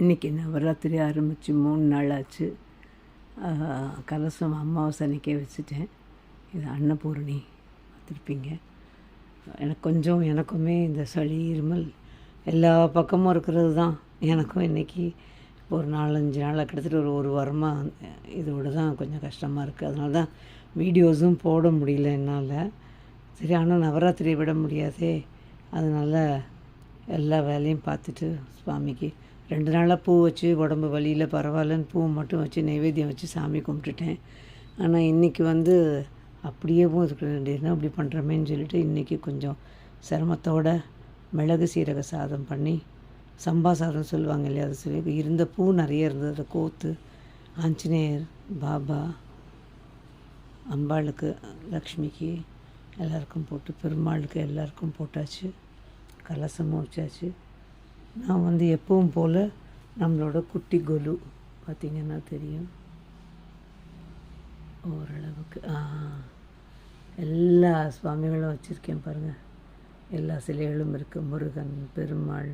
இன்றைக்கி நவராத்திரி ஆரம்பித்து 3 நாள் ஆச்சு. கலசம் அமாவாசை அன்றைக்கே வச்சுட்டேன். இது அன்னபூரணி பார்த்துருப்பீங்க. எனக்குமே இந்த சளி இருமல் எல்லா பக்கமும் இருக்கிறது தான். எனக்கும் இன்றைக்கி ஒரு 4-5 நாளாக கிட்டத்தட்ட ஒரு வாரமாக இதோடு தான் கொஞ்சம் கஷ்டமாக இருக்குது. அதனால தான் வீடியோஸும் போட முடியல என்னால். சரி, ஆனால் நவராத்திரியை விட முடியாதே, அதனால் எல்லா வேலையும் பார்த்துட்டு சுவாமிக்கு 2 நாளாக பூ வச்சு உடம்பு வலியில் பரவாயில்லன்னு பூ மட்டும் வச்சு நைவேத்தியம் வச்சு சாமி கும்பிட்டுட்டேன். ஆனால் இன்றைக்கி அப்படியேவும் இருக்கிற என்ன அப்படி பண்ணுறமேன்னு சொல்லிட்டு இன்றைக்கி கொஞ்சம் சிரமத்தோட மிளகு சீரக சாதம் பண்ணி, சம்பா சாதம் சொல்லுவாங்க இல்லையா, அது சொல்லி இருந்த பூ நிறைய இருந்தது. அதை கோத்து ஆஞ்சநேயர், பாபா, அம்பாளுக்கு, லக்ஷ்மிக்கு எல்லாருக்கும் போட்டு, பெருமாளுக்கு எல்லாருக்கும் போட்டாச்சு. கலசமும் வச்சாச்சு. நான் எப்பவும் போல் நம்மளோட குட்டி கொலு பார்த்திங்கன்னா தெரியும் ஓரளவுக்கு. எல்லா சுவாமிகளும் வச்சுருக்கேன் பாருங்கள். எல்லா சிலைகளும் இருக்குது. முருகன், பெருமாள்,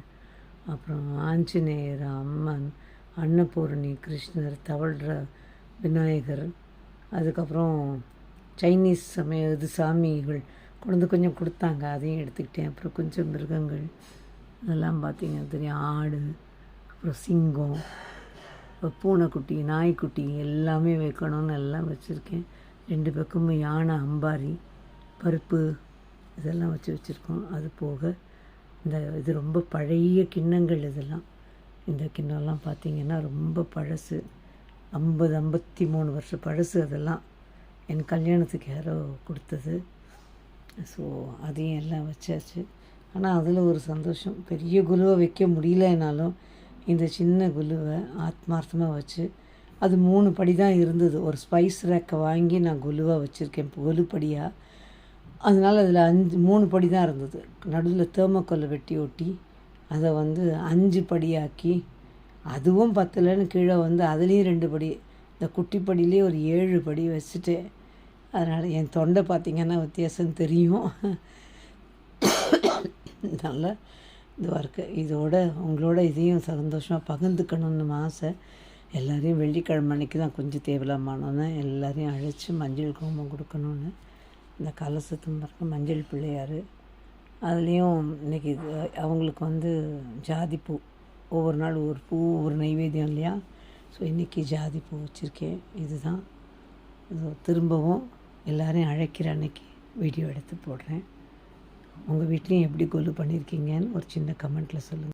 அப்புறம் ஆஞ்சநேயர், அம்மன், அன்னபூரணி, கிருஷ்ணர், தவழ்கிற விநாயகர், அதுக்கப்புறம் சைனீஸ் சாமிகள் கொஞ்சம் கொடுத்தாங்க, அதையும் எடுத்துக்கிட்டேன். அப்புறம் கொஞ்சம் மிருகங்கள் அதெல்லாம் பார்த்திங்கன்னா தெரியும். ஆடு, அப்புறம் சிங்கம், பூனைக்குட்டி, நாய்க்குட்டி எல்லாமே வைக்கணும்னு எல்லாம் வச்சுருக்கேன். 2 பக்கமும் யானை, அம்பாரி, பருப்பு இதெல்லாம் வச்சுருக்கோம். அது போக இது ரொம்ப பழைய கிண்ணங்கள். இதெல்லாம் இந்த கிண்ணம்லாம் பார்த்திங்கன்னா ரொம்ப பழசு, 53 வருஷம் பழசு. அதெல்லாம் என் கல்யாணத்துக்கு யாரோ கொடுத்தது. ஸோ அதையும் எல்லாம் வச்சாச்சு. ஆனால் அதில் ஒரு சந்தோஷம், பெரிய குலுவை வைக்க முடியலனாலும் இந்த சின்ன குலுவை ஆத்மார்த்தமாக வச்சு, அது 3 படி தான் இருந்தது. ஒரு ஸ்பைஸ் ரேக்கை வாங்கி நான் குலுவாக வச்சுருக்கேன், கொலுப்படியாக. அதனால் அதில் 3 படி தான் இருந்தது. நடுவில் தேர்மோக்கோலை வெட்டி ஒட்டி அதை 5 படியாக்கி, அதுவும் பத்தலைன்னு கீழே அதுலேயும் 2 படி, இந்த குட்டி படியிலே ஒரு 7 படி வச்சுட்டேன். அதனால் என் தொண்டை பார்த்திங்கன்னா வித்தியாசம் தெரியும். நல்லா இதுவாக இருக்குது. இதோட உங்களோட இதையும் சந்தோஷமாக பகிர்ந்துக்கணும்னு ஆசை. எல்லோரையும் வெள்ளிக்கிழமை அன்றைக்கி தான் கொஞ்சம் தேவலாமானோன்னு எல்லோரையும் அழைச்சி மஞ்சள் குங்குமம் கொடுக்கணுன்னு. இந்த கலசத்தும் பார்க்க மஞ்சள் பிள்ளையார், அதுலேயும் இன்றைக்கி அவங்களுக்கு ஜாதிப்பூ, ஒவ்வொரு நாள் ஒரு பூ ஒரு நைவேத்தியம் இல்லையா. ஸோ இன்றைக்கி ஜாதிப்பூ வச்சுருக்கேன். இதுதான் திரும்பவும் எல்லோரையும் அழைக்கிற அன்றைக்கி வீடியோ எடுத்து போடுறேன். உங்கள் வீட்லேயும் எப்படி கொலு பண்ணியிருக்கீங்கன்னு ஒரு சின்ன கமெண்ட்டில் சொல்லுங்கள்.